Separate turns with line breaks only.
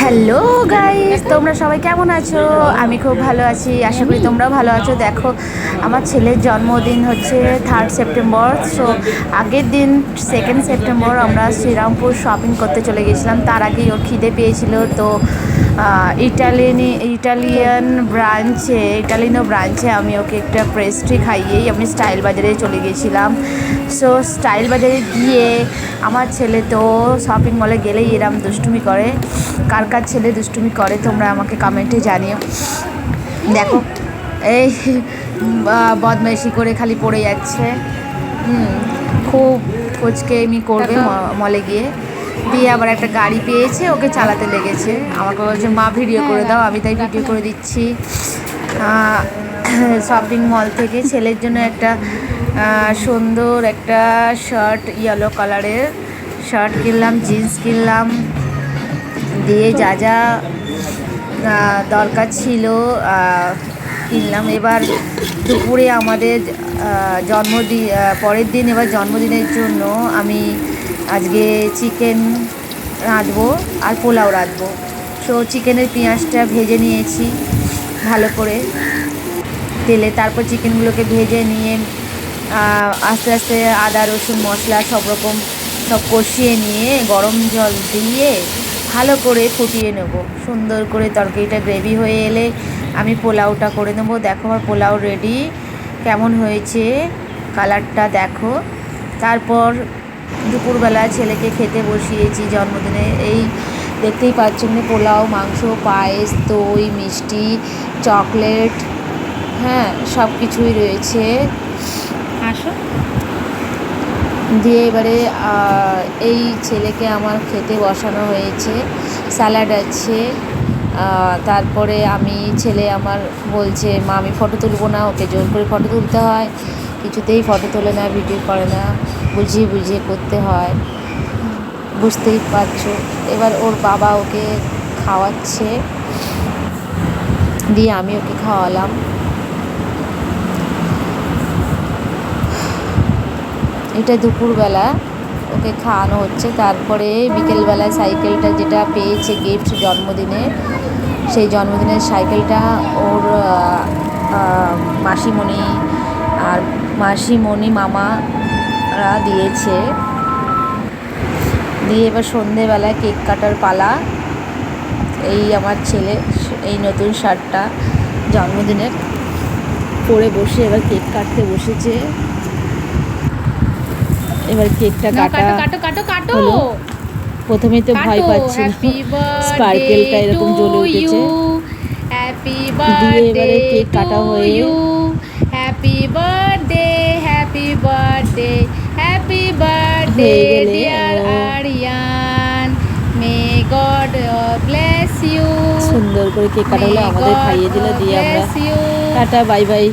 Hello guys, তোমরা সবাই কেমন আছো? আমি খুব ভালো আছি, আশা করি তোমরাও ভালো আছো। দেখো, আমার ছেলের জন্মদিন হচ্ছে 3 সেপ্টেম্বর। সো আগের দিন 2 সেপ্টেম্বর আমরা শ্রীরামপুর শপিং করতে চলে গেছিলাম। তার আগেই ওর খিদে পেয়েছিল, তো ইটালিয়ানো ব্রাঞ্চে আমি ওকে একটা পেস্ট্রি খাইয়েই আমি স্টাইল বাজারে চলে গেছিলাম। সো স্টাইল বাজারে গিয়ে আমার ছেলে তো শপিং মলে গেলেই এরম দুষ্টুমি করে। কার কার ছেলে দুষ্টুমি করে তোমরা আমাকে কমেন্টে জানিও। দেখো, এই বদমাইশি করে খালি পড়ে যাচ্ছে। খুব ফচকেমি করবে মলে গিয়ে। দিয়ে আবার একটা গাড়ি পেয়েছে, ওকে চালাতে লেগেছে। আমাকে বলছে মা ভিডিও করে দাও, আমি তাই ভিডিও করে দিচ্ছি। শপিং মল থেকে ছেলের জন্য একটা সুন্দর একটা শার্ট, ইয়েলো কালারের শার্ট কিনলাম, জিন্স কিনলাম, দিয়ে যা যা দরকার ছিল কিনলাম। এবার দুপুরে আমাদের পরের দিন এবার জন্মদিনের জন্য আমি আজকে চিকেন রাঁধবো আর পোলাও রাঁধবো। সো চিকেনের পেঁয়াজটা ভেজে নিয়েছি ভালো করে তেলে, তারপর চিকেনগুলোকে ভেজে নিয়ে আস্তে আস্তে আদা রসুন মশলা সব রকম সব কষিয়ে নিয়ে গরম জল দিয়ে ভালো করে ফুটিয়ে নেব। সুন্দর করে তরকারিটা গ্রেভি হয়ে এলে আমি পোলাওটা করে নেবো। দেখো আমার পোলাও রেডি, কেমন হয়েছে কালারটা দেখো। তারপর দুপুরবেলা ছেলেকে খেতে বসিয়েছি জন্মদিনে। এই দেখতেই পাচ্ছেন, পোলাও, মাংস, পায়েস, দই, মিষ্টি, চকলেট, হ্যাঁ সব কিছুই রয়েছে। আসো দিয়ে এবারে এই ছেলেকে আমার খেতে বসানো হয়েছে। স্যালাড আছে। তারপরে ছেলে আমার বলছে মা আমি ফটো তুলবো না, ওকে জোর করে ফটো তুলতে হয়। কিছুতেই ফটো তোলে না, ভিডিও করে না, বুঝিয়ে বুঝিয়ে করতে হয়, বুঝতেই পারছো। এবার ওর বাবা ওকে খাওয়াচ্ছে, দিয়ে আমি ওকে খাওয়ালাম। এটা দুপুরবেলা ওকে খাওয়ানো হচ্ছে। তারপরে বিকেলবেলা সাইকেলটা যেটা পেয়েছে গিফট জন্মদিনে, সেই জন্মদিনের সাইকেলটা ওর মাসিমণি মামারা দিয়েছে। দিয়ে এবার সন্ধেবেলায় কেক কাটার পালা। এই আমার ছেলে এই নতুন শার্টটা জন্মদিনের পরে বসে এবার কেক কাটতে বসেছে। এবার কেকটা কাটা হলো। প্রথমেই তো ভয় পাচ্ছি, স্পার্কেলটা এরকম জ্বলে উঠেছে। দিয়ে এবারে কেক কাটা হয়ে
happy birthday dear Aryan, may God bless you.
সুন্দর করে কেক কাটা হলো, আমাদের খাইয়ে দিল। দিয়ে আমরা টাটা বাই বাই।